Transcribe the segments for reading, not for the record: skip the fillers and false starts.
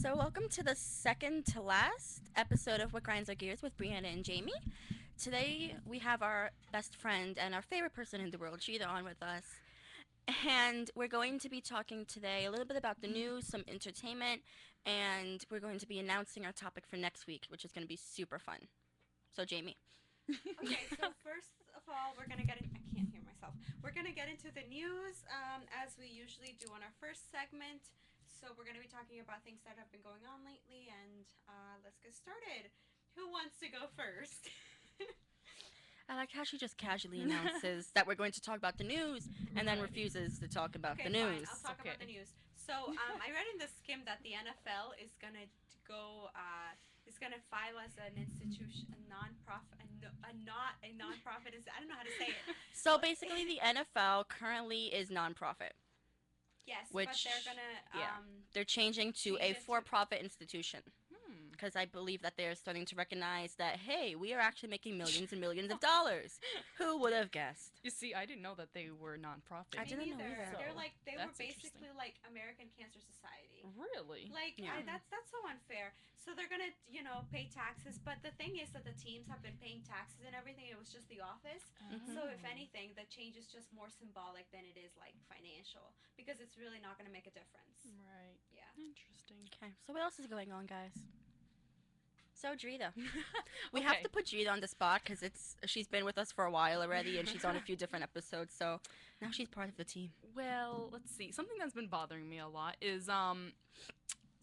So, welcome to the second to last episode of What Grinds Our Gears with Brianna and Jamie. Today, we have our best friend and our favorite person in the world, Sheeta, on with us. And we're going to be talking today a little bit about the news, some entertainment, and we're going to be announcing our topic for next week, which is going to be super fun. So, Jamie. Okay, so first of all, we're gonna get in. I can't hear myself. We're gonna get into the news as we usually do on our first segment. So we're gonna be talking about things that have been going on lately, and let's get started. Who wants to go first? I like how she just casually announces that we're going to talk about the news and then Right. refuses to talk about the Okay, fine. I'll news. talk about the Okay. news. So I read in the skim that the NFL is gonna go. Is gonna file as an institution, a non-profit, not a non-profit. Is I don't know how to say it. So, basically, the NFL currently is nonprofit, Yes, but they're which, gonna yeah, they're changing to change a it to. for profit institution. Hmm. Because I believe that they're starting to recognize that, hey, we are actually making millions and millions of dollars. Who would have guessed? You see, I didn't know that they were nonprofit. I Me didn't know neither. either. They're So like they were that's interesting. basically like American Cancer Society. Really? Like Yeah. that's so unfair. So they're gonna pay taxes, but the thing is that the teams have been paying taxes and everything. It was just the office. Mhm. So if anything, the change is just more symbolic than it is like financial because it's really not gonna make a difference. Right. Yeah. Interesting. Okay, so what else is going on, guys? So, Drita. We have to put Drita on the spot because she's been with us for a while already and she's on a few different episodes, so now she's part of the team. Well, let's see. Something that's been bothering me a lot is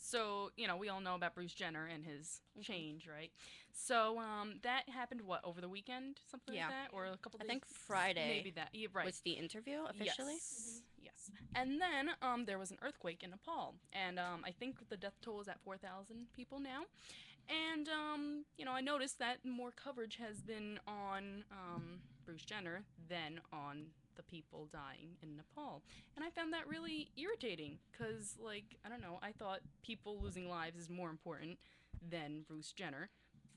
so, we all know about Bruce Jenner and his change, right? So, that happened what, over the weekend? Something Yeah. like that? Or a couple I days? think Friday Maybe that. Yeah, right. was the interview officially. Yes. Yes. And then there was an earthquake in Nepal. And I think the death toll is at 4,000 people now. And, I noticed that more coverage has been on Bruce Jenner than on the people dying in Nepal. And I found that really irritating because, like, I don't know, I thought people losing lives is more important than Bruce Jenner.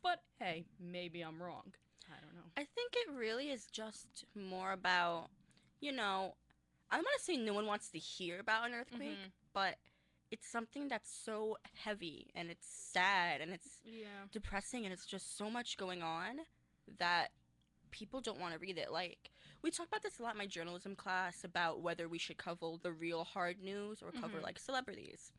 But hey, maybe I'm wrong. I don't know. I think it really is just more about, you know, I don't want to say no one wants to hear about an earthquake, Mm-hmm. but it's something that's so heavy and it's sad and it's Yeah. depressing and it's just so much going on that people don't want to read it. Like, we talk about this a lot in my journalism class about whether we should cover the real hard news or cover Mm-hmm. like celebrities.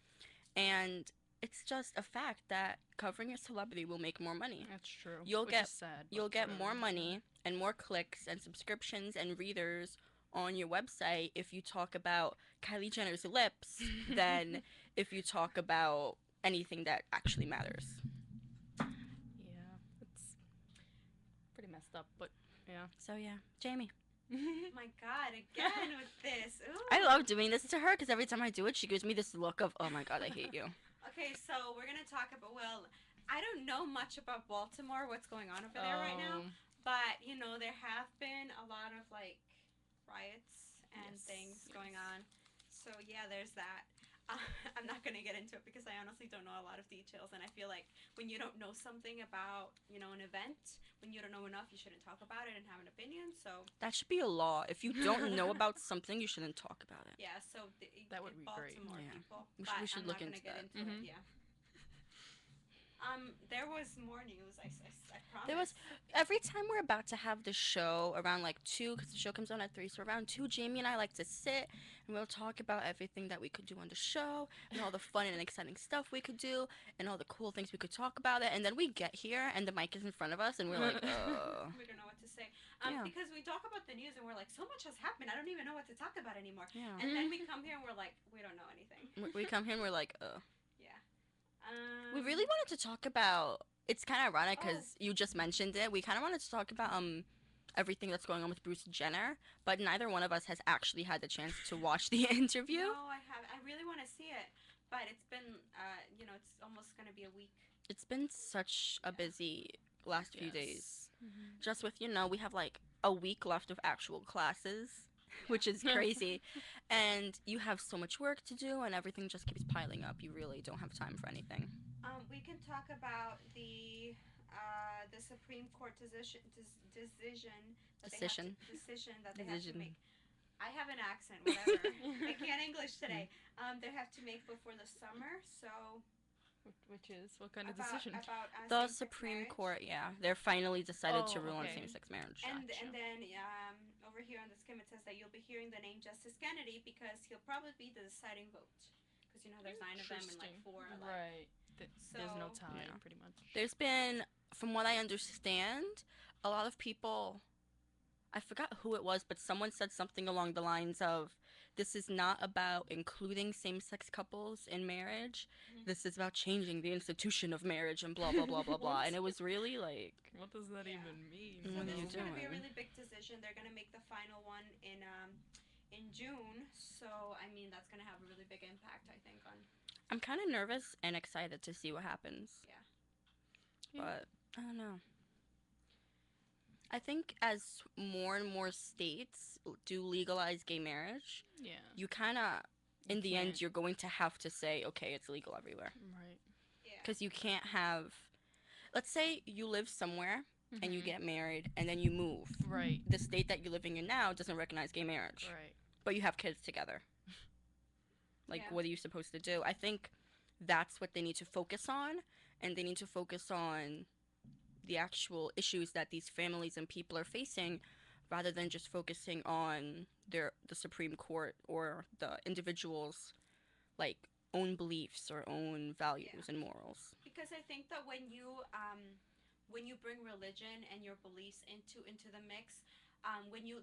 And it's just a fact that covering a celebrity will make more money. That's true. You'll Which is get sad, but you'll get whatever. more money and more clicks and subscriptions and readers on your website if you talk about Kylie Jenner's lips than if you talk about anything that actually matters. Yeah, it's pretty messed up, but yeah. So yeah, Jamie. My God, again with this. Ooh. I love doing this to her because every time I do it, she gives me this look of, oh my god, I hate you. Okay, so we're gonna talk about. Well, I don't know much about Baltimore, what's going on over there right now, but there have been a lot of like riots and Yes, things yes. going on. So yeah, there's that. Uh, I'm not gonna get into it because I honestly don't know a lot of details, and I feel like when you don't know something about an event, when you don't know enough, you shouldn't talk about it and have an opinion. So That should be a law. If you don't know about something, you shouldn't talk about it. yeah, so That would be great. Baltimore Yeah. people, We but should I'm look not gonna into get that. into it. Mhm. Yeah. There was more news. I promise. There was every time we're about to have the show around like 2 because the show comes on at 3, so around 2 Jamie and I like to sit and we'll talk about everything that we could do on the show and all the fun and exciting stuff we could do and all the cool things we could talk about it, and then we get here and the mic is in front of us and we're like, We don't know what to say. Yeah. Because we talk about the news and we're like, so much has happened. I don't even know what to talk about anymore. Yeah. And then we come here and we're like, we don't know anything. We come here and we're like, Yeah. we really wanted to talk about, it's kind of ironic Oh. because you just mentioned it, we kind of wanted to talk about everything that's going on with Bruce Jenner, but neither one of us has actually had the chance to watch the interview. No, I have. I really want to see it, but it's been, it's almost gonna be a week. It's been such a busy last few days. Mhm. Just with, we have like a week left of actual classes, which is crazy. And you have so much work to do and everything just keeps piling up. You really don't have time for anything. We can talk about the Supreme Court decision that Decision. decision that they have to Decision. make. I have an accent, whatever. I can't English today. They have to make before the summer, so Which is what kind of about decision? The same-sex Supreme marriage. Court, yeah, they're finally decided to Oh, rule on okay. same-sex marriage. And Gotcha. then over here on the skim it says that you'll be hearing the name Justice Kennedy because he'll probably be the deciding vote. Because there's 9 of them and like Interesting. 4 are like. Right. There's no So tie, Yeah. pretty much. There's been, from what I understand, a lot of people. I forgot who it was, but someone said something along the lines of, "This is not about including same-sex couples in marriage. Mhm. This is about changing the institution of marriage and blah blah blah blah blah." What? And it was really like, What does that Yeah. even mean? So What are this you is going to be a doing? really big decision. They're going to make the final one in June. So I mean that's going to have a really big impact I think on. I'm kind of nervous and excited to see what happens. Yeah. But I don't know. I think as more and more states do legalize gay marriage, Yeah. you kind of, in the can't- end, you're going to have to say, okay, it's legal everywhere. Right. Yeah. Because you can't have, let's say you live somewhere and you Mhm. get married and then you move. Right. The state that you're living in now doesn't recognize gay marriage, Right. but you have kids together. Like, Yeah. what are you supposed to do? I think that's what they need to focus on, and they need to focus on the actual issues that these families and people are facing rather than just focusing on the Supreme Court or the individuals like own beliefs or own values and morals. Because I think that when you bring religion and your beliefs into the mix,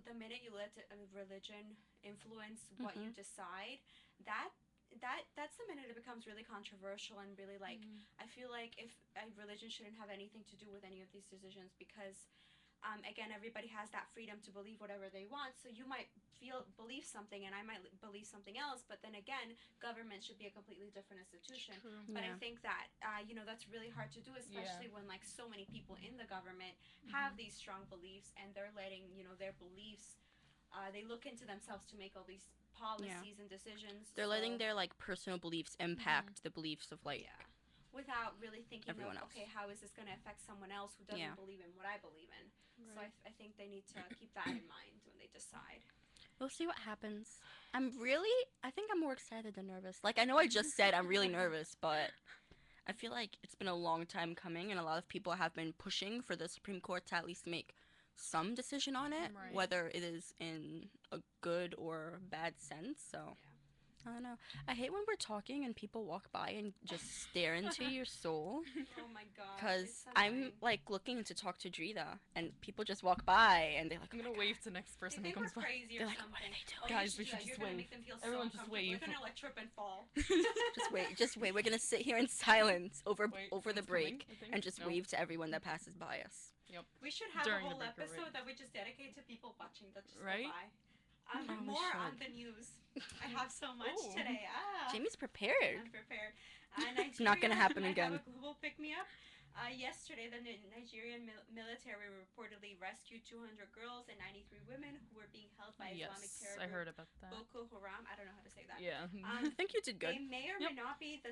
the minute you let religion influence what you Mhm. decide, that's the minute it becomes really controversial and really like Mhm. I feel like if religion shouldn't have anything to do with any of these decisions because again everybody has that freedom to believe whatever they want, so you might believe something and I might believe something else, but then again government should be a completely different institution. True. But I Yeah. think that that's really hard to do, especially when like so many people in the government have Mhm. these strong beliefs and they're letting their beliefs. They look into themselves to make all these policies and decisions. They're letting their like personal beliefs impact the beliefs of like Yeah, without really thinking everyone of else. okay, how is this going to affect someone else who doesn't Yeah. believe in what I believe in? So Right. I think they need to keep that in mind when they decide. We'll see what happens. I think I'm more excited than nervous. Like, I know I just said I'm really nervous, but I feel like it's been a long time coming, and a lot of people have been pushing for the Supreme Court to at least make some decision on it, Right. whether it is in a good or bad sense. So, I don't know. I hate when we're talking and people walk by and just stare into your soul. Oh my god. Because it's I'm annoying. like looking to talk to Drita, and people just walk by and they're like, I'm "Oh gonna my wave God." to the next They person who think comes we're by. crazy They're or like, something. "What are they doing?" Oh, Guys, you we do should that. just You're gonna wave. make them feel Everyone so just uncomfortable. wave. They're gonna like trip and fall. Just wait, just wait. We're gonna sit here in silence over the someone's break coming, I think. and just No. wave to everyone that passes by us. We should have During a the whole break, right. episode that we just dedicate to people watching that just Right? go by. Oh, we More on should. the news. I have so much Oh. today. Jamie's prepared. I'm prepared. It's not gonna happen might again. Have a global pick me up. Yesterday, the Nigerian military reportedly rescued 200 girls and 93 women who were being held by Islamic Yes, terror I group heard about that. Boko Haram. I don't know how to say that. Yeah. I think you did good. They may or Yep. may not be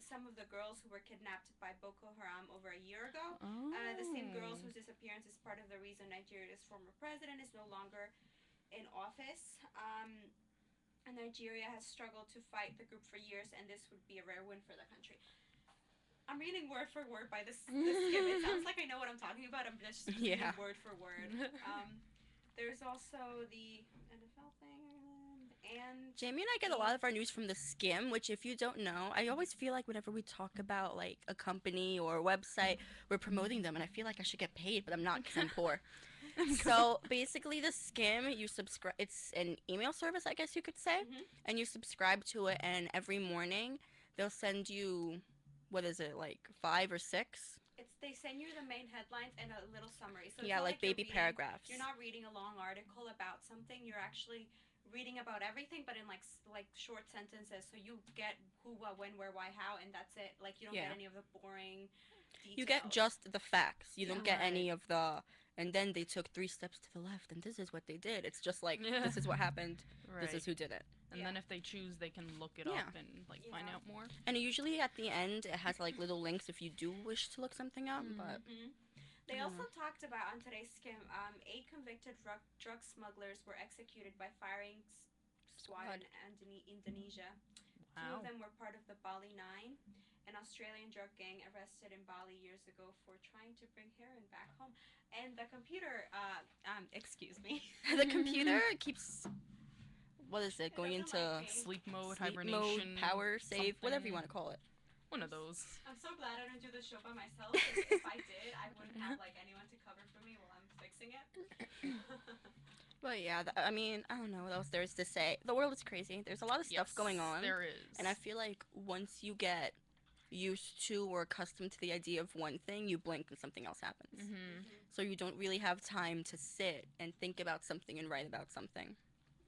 some of the girls who were kidnapped by Boko Haram over a year ago. Oh. The same girls whose disappearance is part of the reason Nigeria's former president is no longer in office. And Nigeria has struggled to fight the group for years, and this would be a rare win for the country. I'm reading word for word by this skim. It sounds like I know what I'm talking about. I'm just reading Yeah. word for word. There's also the NFL thing, and Jamie and I get a lot of our news from the Skim, which, if you don't know, I always feel like whenever we talk about like a company or a website, we're promoting them, and I feel like I should get paid, but I'm not because I'm poor. So basically, the Skim, you subscribe. It's an email service, I guess you could say, Mhm. and you subscribe to it, and every morning they'll send you, what is it, like 5 or 6? they send you the main headlines and a little summary. So it's Yeah, not like you're baby reading- paragraphs. You're not reading a long article about something. You're actually reading about everything, but in like short sentences. So you get who, what, when, where, why, how, and that's it. Like you don't Yeah. get any of the boring details. You get just the facts. You don't Yeah. get any of the. And then they took 3 steps to the left, and this is what they did. It's just like Yeah. this is what happened. Right. This is who did it. And then if they choose, they can look it Yeah. up and like find Yeah. out more. And usually at the end, it has like little links if you do wish to look something up. Mhm. But They I don't also talked about on today's skim, 8 convicted drug smugglers were executed by firing squad in Indonesia. 2 Wow. of them were part of the Bali Nine, an Australian drug gang arrested in Bali years ago for trying to bring heroin back home. And the computer, excuse me. The computer keeps, what is it, It going doesn't into like me. Sleep mode, sleep hibernation, mode, power save, whatever you something. want to call it. One of those. I'm so glad I don't do the show by myself. 'Cause if I did, I wouldn't have like anyone to cover for me while I'm fixing it. But yeah, I mean, I don't know what else there is to say. The world is crazy. There's a lot of stuff going on. There is. And I feel like once you get used to or accustomed to the idea of one thing, you blink and something else happens. Mm-hmm. So you don't really have time to sit and think about something and write about something.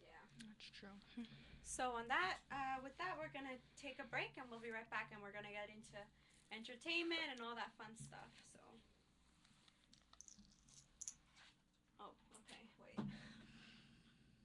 Yeah. That's true. So on that, with that, we're gonna take a break and we'll be right back, and we're gonna get into entertainment and all that fun stuff.